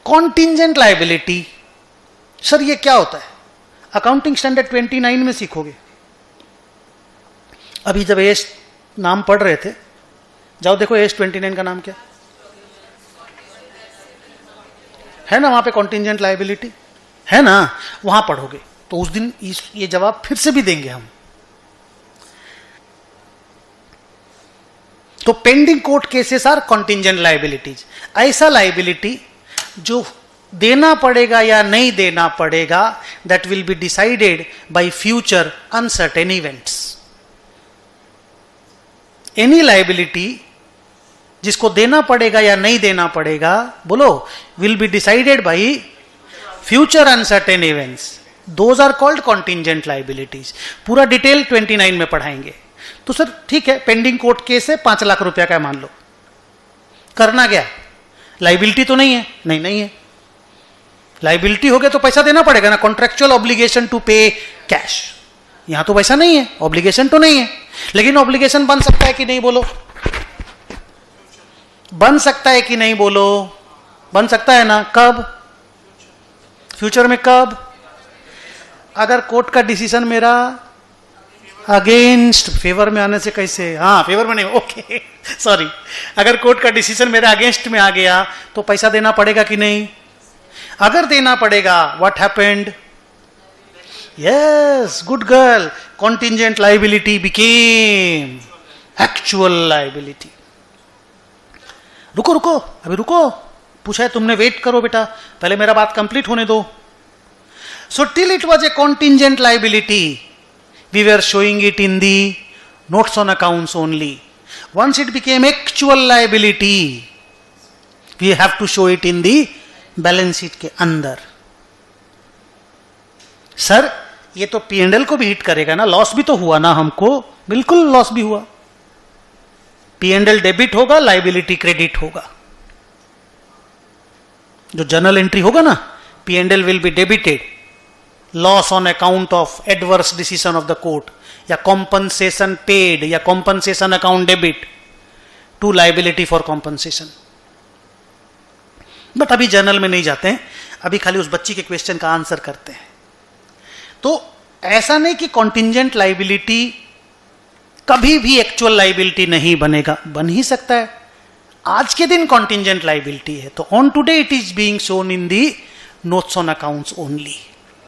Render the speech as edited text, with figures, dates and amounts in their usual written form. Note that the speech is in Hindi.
कॉन्टिंजेंट लायबिलिटी, सर ये क्या होता है? अकाउंटिंग स्टैंडर्ड 29 में सीखोगे। अभी जब एस नाम पढ़ रहे थे, जाओ देखो एस 29 का नाम क्या है ना, वहां पे कॉन्टिंजेंट लायबिलिटी है ना, वहां पढ़ोगे तो उस दिन ये जवाब फिर से भी देंगे हम। तो pending court cases are contingent liabilities, ऐसा लायबिलिटी जो देना पड़ेगा या नहीं देना पड़ेगा, that will be decided by future uncertain events. Any liability जिसको देना पड़ेगा या नहीं देना पड़ेगा, बोलो, will be decided by future uncertain events, those are called contingent liabilities. पूरा डिटेल 29 में पढ़ाएंगे। तो सर ठीक है, पेंडिंग कोर्ट केस है, 5 लाख रुपया का मान लो, करना क्या? लायबिलिटी तो नहीं है? नहीं है। लायबिलिटी हो गया तो पैसा देना पड़ेगा ना, कॉन्ट्रेक्चुअल ऑब्लिगेशन टू पे कैश। यहां तो पैसा नहीं है, ऑब्लिगेशन तो नहीं है, लेकिन ऑब्लिगेशन बन सकता है कि नहीं, बोलो? बन सकता है कि नहीं, बोलो? बन सकता है ना। कब? फ्यूचर में। कब? अगर कोर्ट का डिसीजन मेरा अगेंस्ट, फेवर में आने से कैसे, हाँ फेवर में नहीं, ओके सॉरी, अगर कोर्ट का डिसीजन मेरा अगेंस्ट में आ गया तो पैसा देना पड़ेगा कि नहीं? अगर देना पड़ेगा, what happened? Yes, good girl, contingent liability became actual liability. रुको रुको, अभी रुको, पूछा है तुमने, वेट करो बेटा, पहले मेरा बात कंप्लीट होने दो। So till it was a contingent liability, we were showing it in the notes on accounts only. Once it became actual liability, we have to show it in the balance sheet के अंदर। सर ये तो P&L को भी हिट करेगा ना, लॉस भी तो हुआ ना हमको। बिल्कुल लॉस भी हुआ। P&L डेबिट होगा, लायबिलिटी क्रेडिट होगा। जो जर्नल एंट्री होगा ना, P&L will be debited, loss on account of adverse decision of the court, या कॉम्पनसेशन पेड, या compensation account debit to liability for compensation. But अभी जर्नल में नहीं जाते हैं, अभी खाली उस बच्ची के क्वेश्चन का आंसर करते हैं। तो ऐसा नहीं कि कॉन्टिंजेंट लायबिलिटी कभी भी एक्चुअल लायबिलिटी नहीं बनेगा, बन ही सकता है। आज के दिन कॉन्टिंजेंट लायबिलिटी है, तो on today it is being shown in the notes on accounts only.